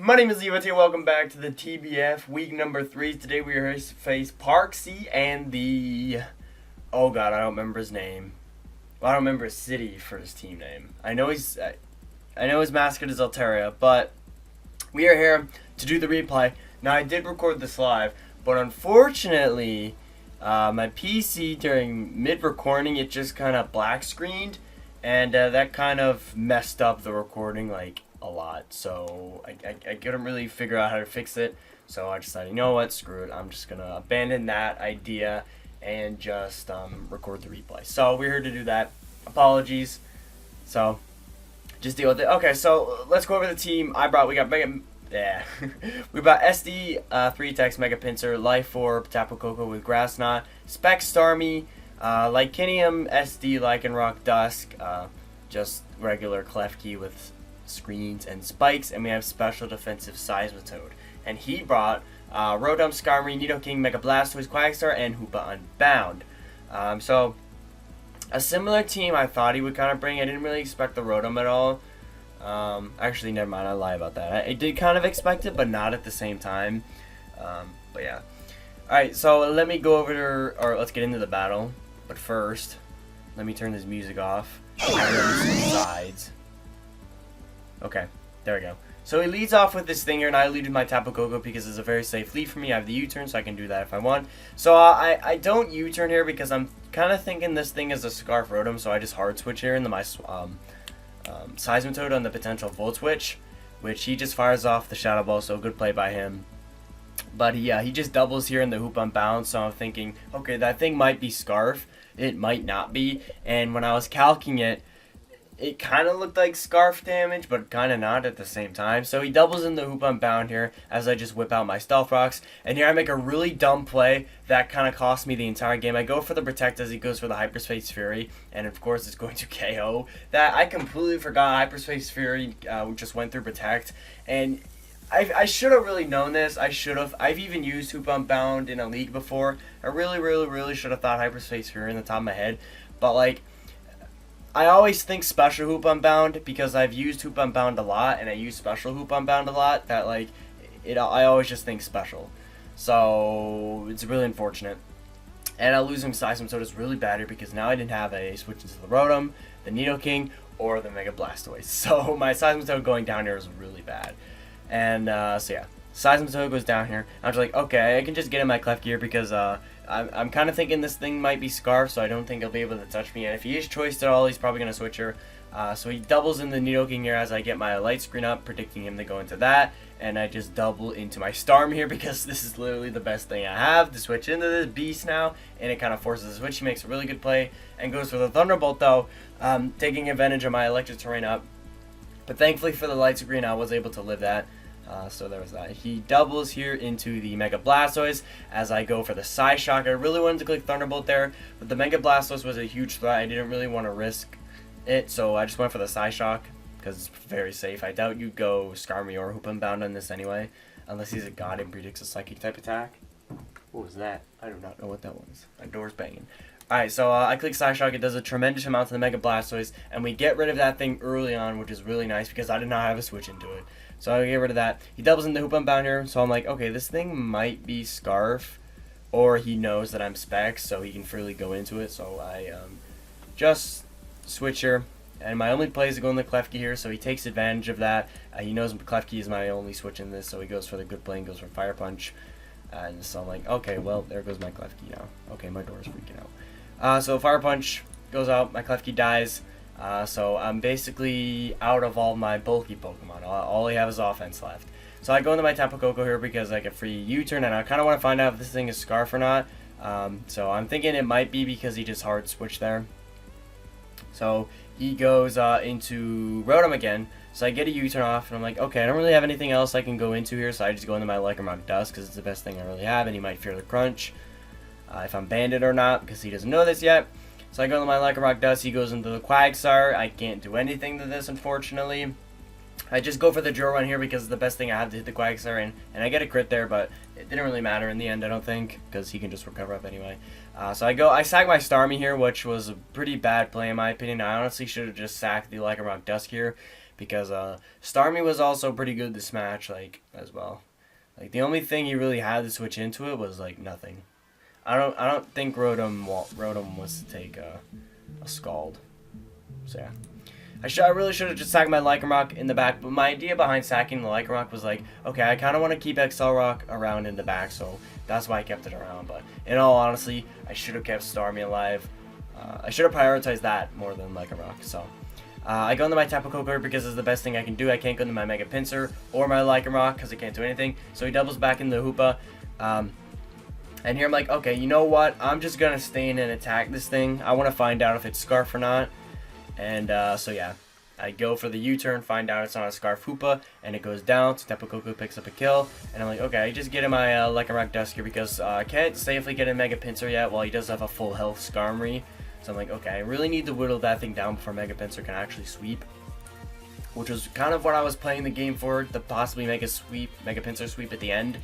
My name is Eva here. Welcome back to the TBF week number 3. Today we are here to face Parksy and the... Oh god, I don't remember his name. Well, I don't remember his city for his team name. I know his mascot is Altaria, but we are here to do the replay. Now I did record this live, but unfortunately, my PC during mid-recording, it just kind of black screened, and that kind of messed up the recording like a lot. So I couldn't really figure out how to fix it. So I decided, you know what, screw it. I'm just gonna abandon that idea and just record the replay. So we're here to do that. Apologies. So just deal with it. Okay, so let's go over the team. We got Mega. Yeah, we got SD 3 Tex Mega Pinsir, Life Orb, Tapu Koko with Grass Knot, Spec Starmie, Lycanium SD Lycanroc Dusk, just regular Klefki with screens and spikes, and we have special defensive Seismitoad. And he brought Rotom, Skarmory, Nidoking, Mega Blastoise, Quagstar, and Hoopa Unbound. So a similar team I thought he would kind of bring. I didn't really expect the Rotom at all. Actually, never mind, I lie about that. I did kind of expect it, but not at the same time. But yeah. Alright, so let me go over or let's get into the battle. But first, let me turn this music off. Sides. Okay, there we go. So he leads off with this thing here, and I lead with my Tapu Koko because it's a very safe lead for me. I have the U-turn, so I can do that if I want. So I don't U-turn here because I'm kind of thinking this thing is a Scarf Rotom, so I just hard switch here into my Seismitoad on the potential Volt Switch, which he just fires off the Shadow Ball, so good play by him. But he just doubles here in the Hoop Unbound, so I'm thinking, okay, that thing might be Scarf. It might not be, and when I was calcing it, it kind of looked like Scarf damage, but kind of not at the same time. So he doubles in the Hoop Unbound here as I just whip out my Stealth Rocks. And here I make a really dumb play that kind of cost me the entire game. I go for the Protect as he goes for the Hyperspace Fury. And of course it's going to KO. That I completely forgot Hyperspace Fury just went through Protect. And I should have really known this. I should have. I've even used Hoop Unbound in a league before. I really should have thought Hyperspace Fury in the top of my head. But like, I always think Special Hoop Unbound because I've used Hoop Unbound a lot, and I use Special Hoop Unbound a lot, that like, I always just think Special. So it's really unfortunate. And losing Seismitoad is really bad here because now I didn't have a switch into the Rotom, the Nidoking, or the Mega Blastoise. So my Seismitoad going down here is really bad. And so yeah, Seismitoad goes down here. I was like, okay, I can just get in my Klefki here because I'm kind of thinking this thing might be Scarf, so I don't think he'll be able to touch me. And if he is choiced at all, he's probably going to switch her. So he doubles in the Nidoking here as I get my light screen up, predicting him to go into that. And I just double into my Starmie here because this is literally the best thing I have to switch into this beast now. And it kind of forces a switch. He makes a really good play and goes for the Thunderbolt though, taking advantage of my Electric Terrain up. But thankfully for the light screen, I was able to live that. So there was that. He doubles here into the Mega Blastoise as I go for the Psyshock. I really wanted to click Thunderbolt there, but the Mega Blastoise was a huge threat. I didn't really want to risk it, so I just went for the Psyshock because it's very safe. I doubt you'd go Skarmory or Hoop Unbound on this anyway, unless he's a god and predicts a Psychic type attack. What was that? I do not know what that was. My door's banging. Alright, so I click Psyshock. It does a tremendous amount to the Mega Blastoise, and we get rid of that thing early on, which is really nice because I did not have a switch into it. So I get rid of that. He doubles into Hoop Unbound here, so I'm like, okay, this thing might be Scarf, or he knows that I'm Specs, so he can freely go into it. So I just switch here, and my only play is to go in the Klefki here, so he takes advantage of that. He knows Klefki is my only switch in this, so he goes for the good play and goes for Fire Punch. And so I'm like, okay, well, there goes my Klefki now. Okay, my door's freaking out. So Fire Punch goes out, my Klefki dies. So I'm basically out of all my bulky Pokemon. All I have is offense left. So I go into my Tapu Koko here because I get free U-turn, and I kind of want to find out if this thing is Scarf or not. So I'm thinking it might be because he just hard switched there. So he goes into Rotom again. So I get a U-turn off, and I'm like, okay, I don't really have anything else I can go into here, so I just go into my Lycanroc Dusk because it's the best thing I really have, and he might fear the Crunch. If I'm banded or not, because he doesn't know this yet. So I go into my Lycanroc Dust, he goes into the Quagsire. I can't do anything to this, unfortunately. I just go for the Drill Run here because it's the best thing I have to hit the Quagsire, and I get a crit there, but it didn't really matter in the end, I don't think, because he can just recover up anyway. So I sack my Starmie here, which was a pretty bad play in my opinion. I honestly should have just sacked the Lycanroc Dusk here, because Starmie was also pretty good this match, like, as well. Like, the only thing he really had to switch into it was, like, nothing. I don't think Rotom was to take a Scald. So yeah. I really should have just sacked my Lycanroc in the back, but my idea behind sacking the Lycanroc was like, okay, I kind of want to keep Accelerock around in the back, so that's why I kept it around. But in all honesty, I should have kept Starmie alive. I should have prioritized that more than Lycanroc. So I go into my Tapu Koko here because it's the best thing I can do. I can't go into my Mega Pinsir or my Lycanroc because I can't do anything. So he doubles back in the Hoopa. And here I'm like, okay, you know what? I'm just going to stay in and attack this thing. I want to find out if it's Scarf or not. And so yeah, I go for the U-turn, find out it's not a Scarf Hoopa, and it goes down, so Tapu Koko picks up a kill, and I'm like, okay, I just get in my Lycanroc Dusker because I can't safely get in Mega Pinsir yet while he does have a full health Skarmory. So I'm like, okay, I really need to whittle that thing down before Mega Pinsir can actually sweep, which was kind of what I was playing the game for, to possibly make a Mega Pinsir sweep at the end.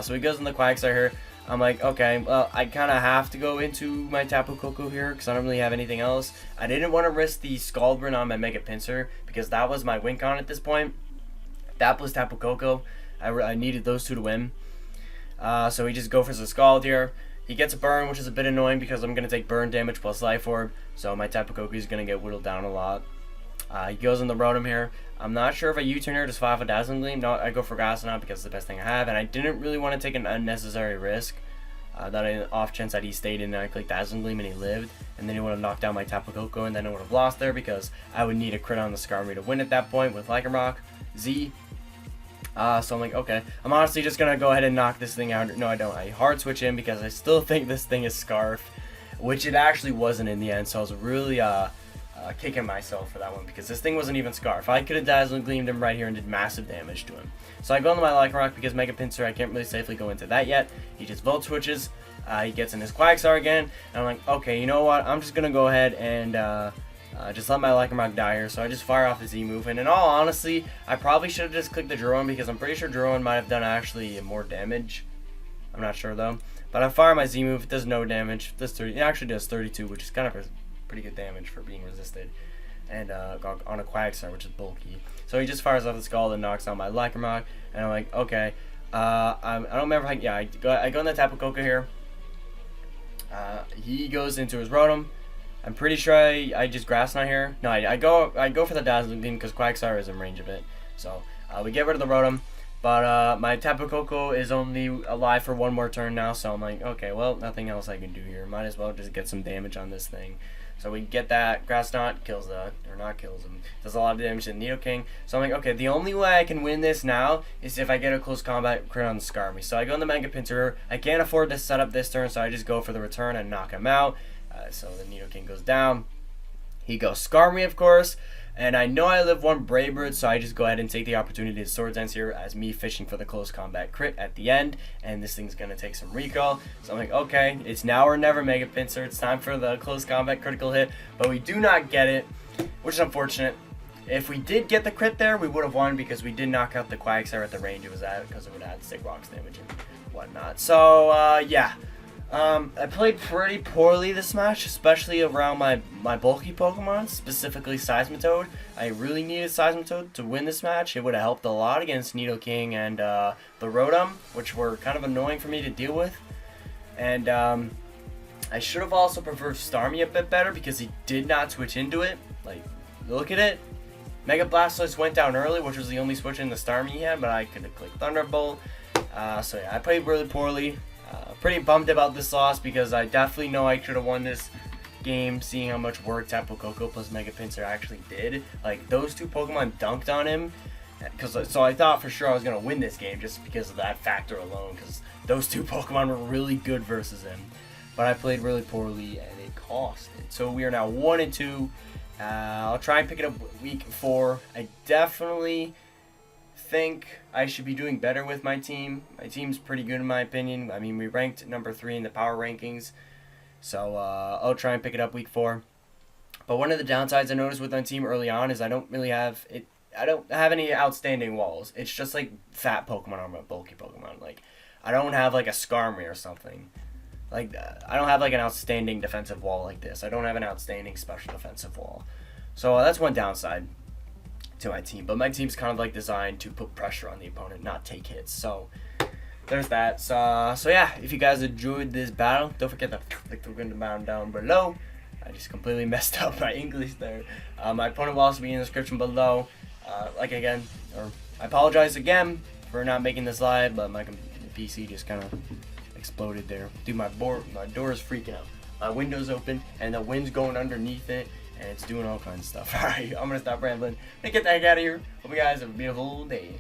So he goes in the Quagsire here. I'm like, okay, well, I kind of have to go into my Tapu Koko here because I don't really have anything else. I didn't want to risk the Scald Burn on my Mega Pinsir because that was my win con at this point. That plus Tapu Koko. I needed those two to win. So he just goes for the Scald here. He gets a burn, which is a bit annoying because I'm going to take burn damage plus Life Orb. So my Tapu Koko is going to get whittled down a lot. He goes in the Rotom here. I'm not sure if I U-turn here, just fire off a Dazzling Gleam. No, I go for Grass Knot because it's the best thing I have, and I didn't really want to take an unnecessary risk. That an off chance that he stayed in and I clicked Dazzling Gleam and he lived, and then he would have knocked down my Tapu Koko, and then I would have lost there because I would need a crit on the Skarmory to win at that point with Lycanroc Z. So I'm like, okay, I'm honestly just gonna go ahead and knock this thing out. No, I don't. I hard switch in because I still think this thing is Scarf, which it actually wasn't in the end. So I was really kicking myself for that one because this thing wasn't even Scarf. I could have Dazzling Gleamed him right here and did massive damage to him. So I go into my Lycanroc because Mega Pinsir, I can't really safely go into that yet. He just Volt Switches. He gets in his Quagsire again. And I'm like, okay, you know what? I'm just going to go ahead and just let my Lycanroc die here. So I just fire off the Z move. And in all honesty, I probably should have just clicked the Drone because I'm pretty sure Drone might have done actually more damage. I'm not sure though. But I fire my Z move. It does no damage. It actually does 32, which is kind of pretty good damage for being resisted. And on a Quagsire, which is bulky. So he just fires off the Scald and knocks out my Lycanroc. And I'm like, okay. I don't remember how, yeah, I go in the Tapu Koko here. He goes into his Rotom. I'm pretty sure I just Grass Knot here. No, I go for the Dazzling Gleam because Quagsire is in range of it. So we get rid of the Rotom. But my Tapu Koko is only alive for one more turn now. So I'm like, okay, well, nothing else I can do here. Might as well just get some damage on this thing. So we get that. Grass Knot kills or not kills him. Does a lot of damage to Nidoking. So I'm like, okay, the only way I can win this now is if I get a close combat crit on the Skarmory. So I go in the Mega Pinsir. I can't afford to set up this turn, so I just go for the return and knock him out. So the Nidoking goes down. He goes Skarmory, of course. And I know I live one Brave Bird, so I just go ahead and take the opportunity to Swords Dance here as me fishing for the close combat crit at the end. And this thing's going to take some recall. So I'm like, okay, it's now or never, Mega Pinsir. It's time for the close combat critical hit. But we do not get it, which is unfortunate. If we did get the crit there, we would have won because we did knock out the Quagsire at the range it was at because it would add Sick Rocks damage and whatnot. So, yeah. I played pretty poorly this match, especially around my bulky Pokemon, specifically Seismitoad. I really needed Seismitoad to win this match. It would have helped a lot against Nidoking and the Rotom, which were kind of annoying for me to deal with. And I should have also preferred Starmie a bit better because he did not switch into it. Like, look at it. Mega Blastoise went down early, which was the only switch in the Starmie he had, but I could have clicked Thunderbolt. So yeah, I played really poorly. Pretty bummed about this loss because I definitely know I should have won this game, seeing how much work Tapu Koko plus Mega Pinsir actually did. Like, those two Pokemon dunked on him, so I thought for sure I was going to win this game just because of that factor alone, because those two Pokemon were really good versus him. But I played really poorly and it cost it. So we are now 1-2. I'll try and pick it up week 4. I definitely think I should be doing better with my team. My team's pretty good in my opinion. I mean, we ranked number 3 in the power rankings. So I'll try and pick it up week 4. But one of the downsides I noticed with my team early on is I don't have any outstanding walls. It's just like fat Pokemon or bulky Pokemon. Like, I don't have like a Skarmory or something. Like, I don't have like an outstanding defensive wall like this. I don't have an outstanding special defensive wall. So that's one downside. to my team. But my team's kind of like designed to put pressure on the opponent, not take hits. So there's that. So yeah, if you guys enjoyed this battle, don't forget to click the random button down below. I just completely messed up my English there. My opponent will also be in the description below. I apologize again for not making this live, but my PC just kind of exploded there. Dude, my door is freaking out. My window's open and the wind's going underneath it, and it's doing all kinds of stuff. Alright, I'm gonna stop rambling. I'm gonna get the heck out of here. Hope you guys have a beautiful day.